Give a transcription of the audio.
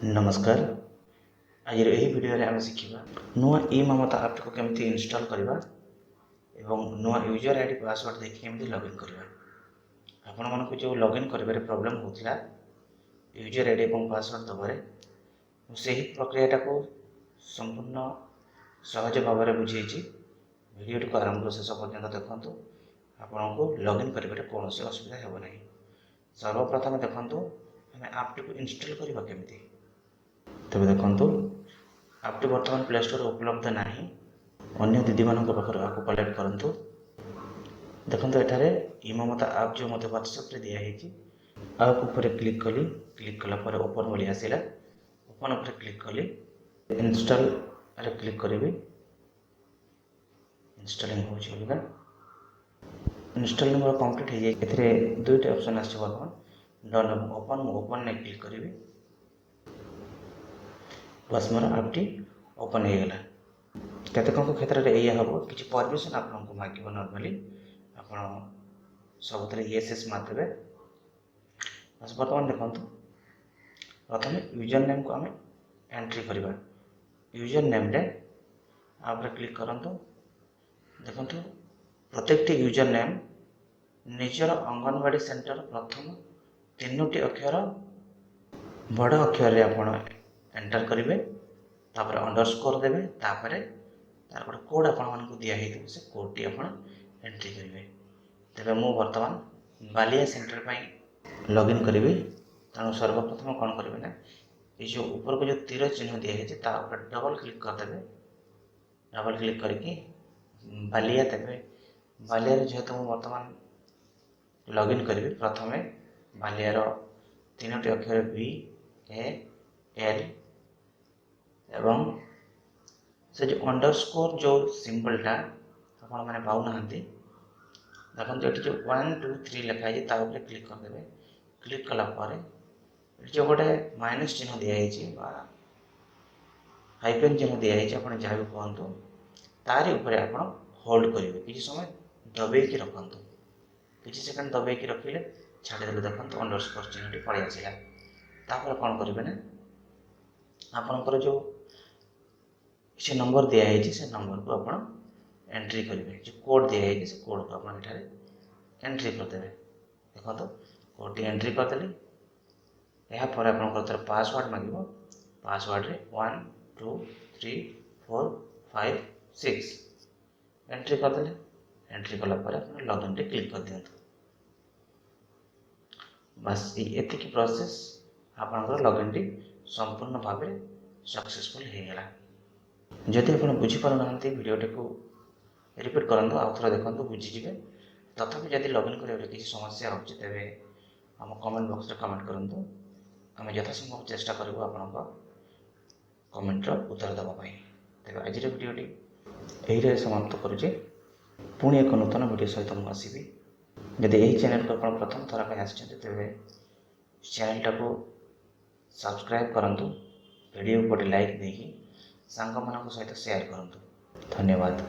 नमस्कार। आज यही वीडियो रे आम शिखा नुआ ई ममता ऐप को केमती इंस्टॉल करवा एवं नुआ यूजर आईडी पासवर्ड देखि केमती लॉगिन करवा। आपण मानक जो लॉगिन करबारे प्रॉब्लम होतिला यूजर आईडी एवं पासवर्ड दबारे सही प्रक्रिया को संपूर्ण सहज भाव में बुझेछि। वीडियो को आरंभ शेष पर्यंत देखंतु आपन को लॉगिन करबारे कौन असुविधा हेबो नहीं। सर्वप्रथम देखंतु हमें ऐप को इंस्टॉल करबा केमती। तबे देखंतु ऐप बर्तमान प्ले स्टोर उपलब्ध नहीं। अन्य दीदी मान पाखे आपको कलेक्ट करंतु। देखंतु एठारे ई ममता ऐप जो मते व्हाट्सएप रे दिया हेछि ऐप ऊपर क्लिक कली। क्लिक कला पर ओपन बोली आसिला। ओपन ऊपर क्लिक कली। इंस्टॉल रे क्लिक करबी। इंस्टॉलिंग हो छिगा। इंस्टॉलिंग कंप्लीट हे जाय। एथरे दुईटा ऑप्शन आछि बर्तमान डन ओपन ने क्लिक करबी। बस मोर ऐपटी ओपन हो गला। केतक क्षेत्र में यह हम कि परमिशन आपको मांग नॉर्मली आप सब येस मारदे। बस बर्तमान देखो प्रथम यूजर नेम को आम एंट्री करवा। यूजर नेम रे आप क्लिक करंतु। देखो प्रत्येक यूजर नेम निजर अंगनवाड़ी सेंटर प्रथम 3टी अक्षर बड़ अक्षर रे आप एंटर करेंगे। तापर अंडरस्कोर देवे। तापर तार गोटे कोड आपको दिखाई से कोड टी आप एंट्री करेंगे। तेरे मु बर्तमान बालिया सेंटर पर लॉगिन करी। तेणु सर्वप्रथम कौन करेंगे ना ये जो ऊपर को जो तीर चिन्ह दिखाई डबल क्लिक करदे। डबल क्लिक करके बालिया देवे। बालिया जेहेतु मुझे बर्तमान लॉगिन करी प्रथम बालियार 3टी अक्षर BAL एवं से जो अंडरस्कोर जो सिंबलटा आपण मैंने पाऊ ना देखो ये जो 1 2 3 लिखाई है क्लिक करदे। क्लिक कला जो गोटे माइनस चिन्ह दिखाई हाइपेन चिन्ह दिखाई आप जहाँ भी कहतु तारी ऊपर आप होल्ड करेंगे। किसी समय दबेक रखु। किसी सेकेंड दबेक रखिले छाड़देले देखो अंडरस्कोर चिन्हटी पड़े आसला। तापर कौन करेंगे ना आपंकर जो से नंबर दिखाई से नंबर को आप एंट्री करेंगे। जो कोड दिखाई से कोड को आप एंट्री करदे। देखो कोड टी एंट्री करदे। यापर आप पासवर्ड मांग पासवर्ड रे 1 2 3 4 5 6 एंट्री करदे। एंट्री कलापर आप लॉगिन टे क्लिक कर दियंतु। बस ये प्रोसेस आपंकर लॉगिन टी संपूर्ण भाव सक्सेसफुल हो गला। जदि आप बुझीपार ना वीडियोटी को रिपीट करूँ आउ थे देखो बुझीजे। तथापि जब लॉगिन कर किसी समस्या हो आम कमेंट बॉक्स रे कमेंट करूँ। आम यथासंभव चेष्टा करूँ आप कमेंटर उत्तर देवाई। तेज आज वीडियोटी यही समाप्त करुचे। पुणी एक नूतन वीडियो सहित मुझे आसबि। जदि यही चैनल को आप प्रथम थर पर आते चैनलटा को सब्सक्राइब करूँ। वीडियो गोटे लाइक देकी सांग मान सहित शेयर करूँ। धन्यवाद।